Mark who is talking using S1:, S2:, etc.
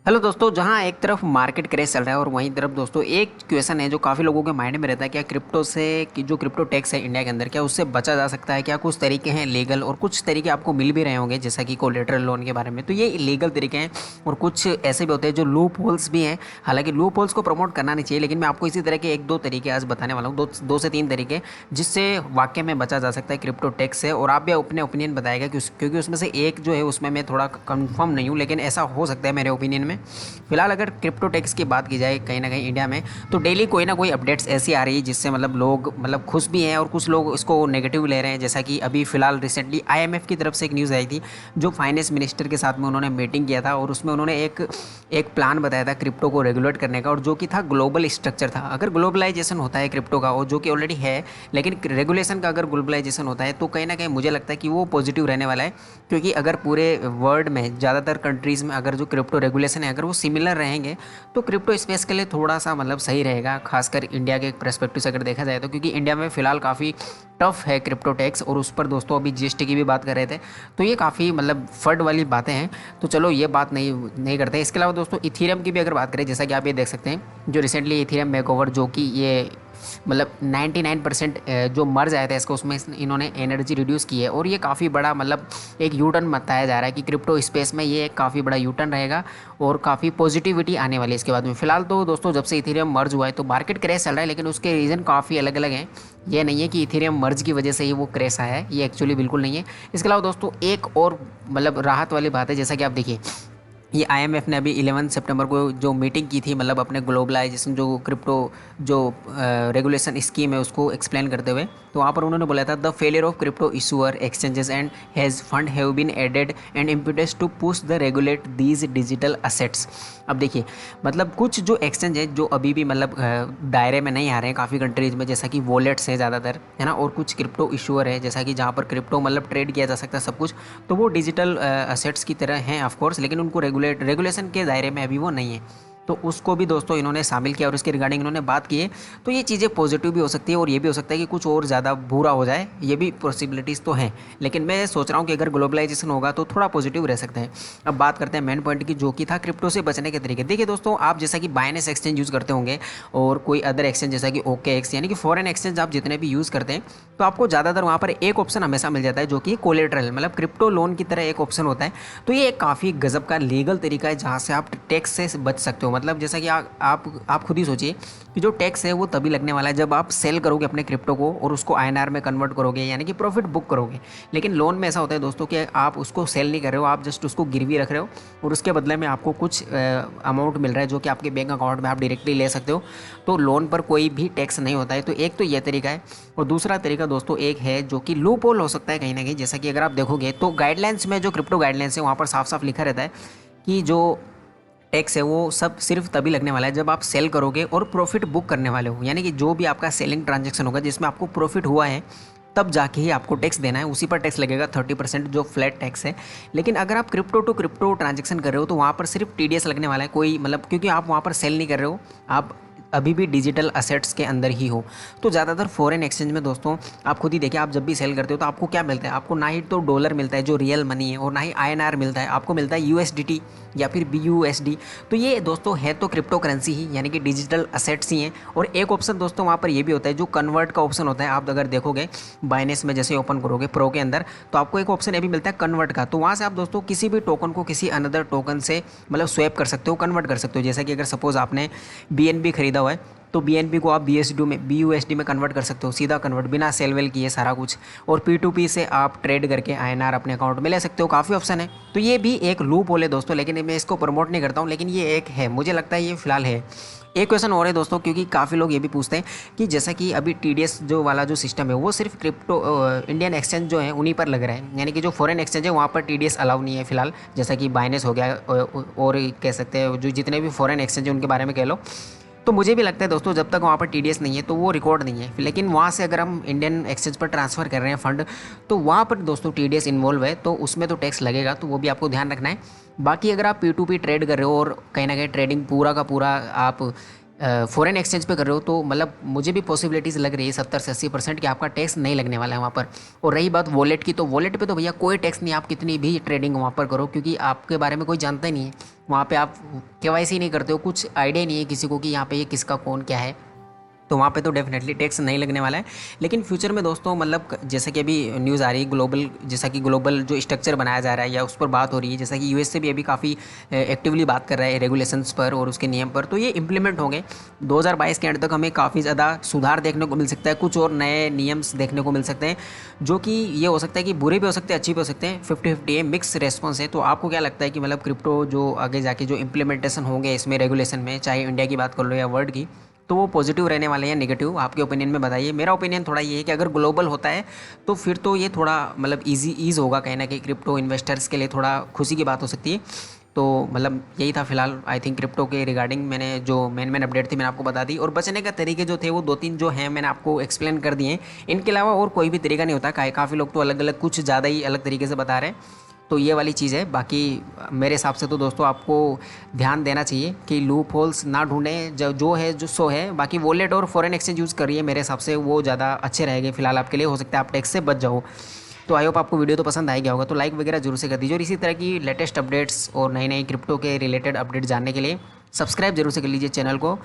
S1: Hello दोस्तों, जहां एक तरफ मार्केट क्रेज चल रहा है और वहीं तरफ दोस्तों एक क्वेश्चन है जो काफ़ी लोगों के माइंड में रहता है। क्या क्रिप्टो से कि जो क्रिप्टो टैक्स है इंडिया के अंदर, क्या उससे बचा जा सकता है? क्या कुछ तरीके हैं लीगल और कुछ तरीके आपको मिल भी रहे होंगे, जैसा कि कोलेटरल लोन के बारे में। तो ये लीगल तरीके हैं और कुछ ऐसे भी होते हैं जो लूप होल्स भी हैं। हालांकि लूप होल्स को प्रमोट करना नहीं चाहिए, लेकिन मैं आपको इसी तरह के एक दो तरीके आज बताने वाला हूँ, दो से तीन तरीके जिससे वाकई में बचा जा सकता है क्रिप्टो टैक्स से। और आप भी अपने ओपिनियन बताएगा क्योंकि उसमें से एक जो है उसमें मैं थोड़ा कंफर्म नहीं हूँ, लेकिन ऐसा हो सकता है मेरे ओपिनियन में। फिलहाल अगर क्रिप्टो टैक्स की बात की जाए कहीं ना कहीं इंडिया में, तो डेली कोई ना कोई अपडेट्स ऐसी आ रही है जिससे लोग खुश भी हैं और कुछ लोग इसको नेगेटिव ले रहे हैं। जैसा कि अभी फिलहाल रिसेंटली आईएमएफ की तरफ से एक न्यूज़ आई थी, जो फाइनेंस मिनिस्टर के साथ में उन्होंने मीटिंग किया था और उसमें उन्होंने एक एक प्लान बताया था क्रिप्टो को रेगुलेट करने का, और जो कि था ग्लोबल स्ट्रक्चर था। अगर ग्लोबलाइजेशन होता है क्रिप्टो का, और जो कि ऑलरेडी है, लेकिन रेगुलेशन का अगर ग्लोबलाइजेशन होता है तो कहीं ना कहीं मुझे लगता है कि वो पॉजिटिव रहने वाला है। क्योंकि अगर पूरे वर्ल्ड में ज़्यादातर कंट्रीज़ में अगर जो क्रिप्टो रेगुलेशन है अगर वो सिमिलर रहेंगे तो क्रिप्टो स्पेस के लिए थोड़ा सा सही रहेगा, खासकर इंडिया के परस्पेक्टिव से अगर देखा जाए तो। क्योंकि इंडिया में फ़िलहाल काफ़ी टफ है क्रिप्टो टैक्स, और उस पर दोस्तों अभी जीएसटी की भी बात कर रहे थे, तो ये काफ़ी फर्ड वाली बातें हैं। तो चलो ये बात नहीं नहीं करते। इसके अलावा दोस्तों इथीरियम की भी अगर बात करें, जैसा कि आप ये देख सकते हैं, जो रिसेंटली इथीरियम मेकओवर, जो कि ये 99% जो मर्ज आया था इसको, उसमें इन्होंने एनर्जी रिड्यूस की है, और ये काफ़ी बड़ा एक यू टर्न बताया जा रहा है कि क्रिप्टो स्पेस में ये एक काफ़ी बड़ा यू टर्न रहेगा और काफ़ी पॉजिटिविटी आने वाली है इसके बाद में। फिलहाल तो दोस्तों जब से इथेरियम मर्ज हुआ है तो मार्केट क्रैश चल रहा है, लेकिन उसके रीज़न काफ़ी अलग अलग हैं। ये नहीं है कि इथेरियम मर्ज की वजह से ही वो क्रैश आया है, ये एक्चुअली बिल्कुल नहीं है। इसके अलावा दोस्तों एक और राहत वाली बात है, जैसा कि आप देखिए, ये आईएमएफ ने अभी 11 सितंबर को जो मीटिंग की थी, अपने ग्लोबलाइजेशन जो क्रिप्टो जो रेगुलेशन स्कीम है उसको एक्सप्लेन करते हुए, तो वहाँ पर उन्होंने बोला था the failure of crypto issuer exchanges and hedge fund have been added and impetus to push the regulate these digital assets. अब देखिए, कुछ जो एक्सचेंज है जो अभी भी दायरे में नहीं आ रहे हैं काफ़ी कंट्रीज़ में, जैसा कि वॉलेट्स हैं ज़्यादातर, है ना, और कुछ क्रिप्टो इशूअर है जैसा कि जहाँ पर क्रिप्टो ट्रेड किया जा सकता है सब कुछ, तो वो डिजिटल असेट्स की तरह हैं ऑफकोर्स, लेकिन उनको रेगुलेशन के दायरे में अभी वो नहीं है। तो उसको भी दोस्तों इन्होंने शामिल किया और इसके रिगार्डिंग इन्होंने बात की है। तो ये चीज़ें पॉजिटिव भी हो सकती है और ये भी हो सकता है कि कुछ और ज़्यादा बुरा हो जाए, ये भी पॉसिबिलिटीज़ तो हैं। लेकिन मैं सोच रहा हूँ कि अगर ग्लोबलाइजेशन होगा तो थोड़ा पॉजिटिव रह सकते हैं। अब बात करते हैं मेन पॉइंट की, जो कि था क्रिप्टो से बचने के तरीके। देखिए दोस्तों, आप जैसा कि बाइनेंस एक्सचेंज यूज़ करते होंगे और कोई अदर एक्सचेंज जैसा कि OKX, यानी कि फॉरेन एक्सचेंज आप जितने भी यूज़ करते हैं, तो आपको ज़्यादातर वहाँ पर एक ऑप्शन हमेशा मिल जाता है, जो कि कोलेटरल, क्रिप्टो लोन की तरह एक ऑप्शन होता है। तो ये एक काफ़ी गजब का लीगल तरीका है जहाँ से आप टैक्स से बच सकते हो। जैसा कि आप खुद ही सोचिए कि जो टैक्स है वो तभी लगने वाला है जब आप सेल करोगे अपने क्रिप्टो को और उसको INR में कन्वर्ट करोगे, यानी कि प्रॉफिट बुक करोगे। लेकिन लोन में ऐसा होता है दोस्तों कि आप उसको सेल नहीं कर रहे हो, आप जस्ट उसको गिरवी रख रहे हो और उसके बदले में आपको कुछ अमाउंट मिल रहा है जो कि आपके बैंक अकाउंट में आप डायरेक्टली ले सकते हो। तो लोन पर कोई भी टैक्स नहीं होता है। तो एक तो ये तरीका है, और दूसरा तरीका दोस्तों एक है जो कि लूप होल हो सकता है कहीं ना कहीं। जैसा कि अगर आप देखोगे तो गाइडलाइंस में, जो क्रिप्टो गाइडलाइंस है, वहाँ पर साफ साफ लिखा रहता है कि जो टैक्स है वो सब सिर्फ तभी लगने वाला है जब आप सेल करोगे और प्रॉफिट बुक करने वाले हो। यानी कि जो भी आपका सेलिंग ट्रांजैक्शन होगा जिसमें आपको प्रॉफिट हुआ है, तब जाके ही आपको टैक्स देना है, उसी पर टैक्स लगेगा 30% जो फ्लैट टैक्स है। लेकिन अगर आप क्रिप्टो टू क्रिप्टो ट्रांजैक्शन कर रहे हो तो वहाँ पर सिर्फ TDS लगने वाला है, कोई क्योंकि आप वहाँ पर सेल नहीं कर रहे हो, आप अभी भी डिजिटल असेट्स के अंदर ही हो। तो ज़्यादातर फॉरेन एक्सचेंज में दोस्तों आप खुद ही देखिए, आप जब भी सेल करते हो तो आपको क्या मिलता है? आपको ना ही तो डॉलर मिलता है जो रियल मनी है, और ना ही INR मिलता है, आपको मिलता है USDT या फिर BUSD। तो ये दोस्तों है तो क्रिप्टो करेंसी ही, यानी कि डिजिटल असेट्स ही हैं। और एक ऑप्शन दोस्तों वहाँ पर ये भी होता है जो कन्वर्ट का ऑप्शन होता है। आप अगर देखोगे बाइनेंस में जैसे ओपन करोगे प्रो के अंदर, तो आपको एक ऑप्शन ये भी मिलता है कन्वर्ट का। तो वहाँ से आप दोस्तों किसी भी टोकन को किसी अनदर टोकन से स्वैप कर सकते हो, कन्वर्ट कर सकते हो। जैसा कि अगर सपोज आपने BNB खरीदा हुआ है तो BNB को आप BUSD में कन्वर्ट कर सकते हो, सीधा कन्वर्ट, बिना सेल वेल किए सारा कुछ। और P2P से आप ट्रेड करके INR अपने अकाउंट में ले सकते हो। काफ़ी ऑप्शन है। तो ये भी एक लूप होल है दोस्तों, लेकिन मैं इसको प्रमोट नहीं करता हूँ, लेकिन ये एक है, मुझे लगता है ये फिलहाल है। एक क्वेश्चन और है दोस्तों, क्योंकि काफ़ी लोग ये भी पूछते हैं कि जैसा कि अभी TDS जो वाला जो सिस्टम है वो सिर्फ क्रिप्टो इंडियन एक्सचेंज जो है उन्हीं पर लग रहा है, यानी कि जो फॉरेन एक्सचेंज है वहाँ पर TDS अलाउ नहीं है फिलहाल। जैसा कि बाइनेंस हो गया और कह सकते हैं जो जितने भी फॉरेन एक्सचेंज है उनके बारे में कह लो। तो मुझे भी लगता है दोस्तों जब तक वहाँ पर TDS नहीं है तो वो रिकॉर्ड नहीं है। लेकिन वहाँ से अगर हम इंडियन एक्सचेंज पर ट्रांसफ़र कर रहे हैं फंड, तो वहाँ पर दोस्तों TDS इन्वॉल्व है, तो उसमें तो टैक्स लगेगा, तो वो भी आपको ध्यान रखना है। बाकी अगर आप P2P ट्रेड कर रहे हो और कहीं ना कहीं ट्रेडिंग पूरा का पूरा आप फॉरेन एक्सचेंज पे कर रहे हो तो मतलब मुझे भी पॉसिबिलिटीज़ लग रही है 70 से 80% कि आपका टैक्स नहीं लगने वाला है वहाँ पर। और रही बात वॉलेट की, तो वॉलेट पे तो भैया कोई टैक्स नहीं, आप कितनी भी ट्रेडिंग वहाँ पर करो, क्योंकि आपके बारे में कोई जानता ही नहीं है। वहाँ पे आप केवाईसी नहीं करते हो, कुछ आइडिया नहीं है किसी को कि यहाँ पे ये किसका कौन क्या है, तो वहाँ पे तो डेफिनेटली टैक्स नहीं लगने वाला है। लेकिन फ्यूचर में दोस्तों मतलब जैसे कि अभी न्यूज़ आ रही है ग्लोबल, जैसा कि ग्लोबल जो स्ट्रक्चर बनाया जा रहा है या उस पर बात हो रही है, जैसा कि यूएस से भी अभी काफ़ी एक्टिवली बात कर रहा है रेगुलेशंस पर और उसके नियम पर, तो ये इंप्लीमेंट होंगे 2022 के एंड तक। हमें काफ़ी ज़्यादा सुधार देखने को मिल सकता है, कुछ और नए नियम्स देखने को मिल सकते हैं, जो कि ये हो सकता है कि बुरे भी हो सकते हैं, अच्छी भी हो सकते हैं, 50-50 है, मिक्स रेस्पॉन्स है। तो आपको क्या लगता है कि मतलब क्रिप्टो जो आगे जाके जो इम्प्लीमेंटेशन होंगे इसमें रेगुलेशन में, चाहे इंडिया की बात कर लो या वर्ल्ड की, तो वो पॉजिटिव रहने वाले हैं या नेगेटिव, आपके ओपिनियन में बताइए। मेरा ओपिनियन थोड़ा ये है कि अगर ग्लोबल होता है तो फिर तो ये थोड़ा मतलब ईज़ होगा कहीं ना कहीं, क्रिप्टो इन्वेस्टर्स के लिए थोड़ा खुशी की बात हो सकती है। तो मतलब यही था फिलहाल आई थिंक क्रिप्टो के रिगार्डिंग, मैंने जो मेन अपडेट थी मैंने आपको बता दी, और बचने का तरीके जो थे वो 2-3 जो हैं मैंने आपको एक्सप्लेन कर दिए हैं। इनके अलावा और कोई भी तरीका नहीं होता, काफ़ी लोग तो अलग अलग कुछ ज़्यादा ही अलग तरीके से बता रहे हैं। तो ये वाली चीज़ है। बाकी मेरे हिसाब से तो दोस्तों आपको ध्यान देना चाहिए कि लूप होल्स ना ढूंढें, जो है जो सो है। बाकी वॉलेट और फॉरेन एक्सचेंज यूज़ करिए, मेरे हिसाब से वो ज़्यादा अच्छे रहेंगे फिलहाल आपके लिए, हो सकता है आप टैक्स से बच जाओ। तो आई होप आपको वीडियो तो पसंद आ गया होगा, तो लाइक वगैरह जरूर से कर दीजिए, और इसी तरह की लेटेस्ट अपडेट्स और नई नई क्रिप्टो के रिलेटेड अपडेट जानने के लिए सब्सक्राइब जरूर से कर लीजिए चैनल को।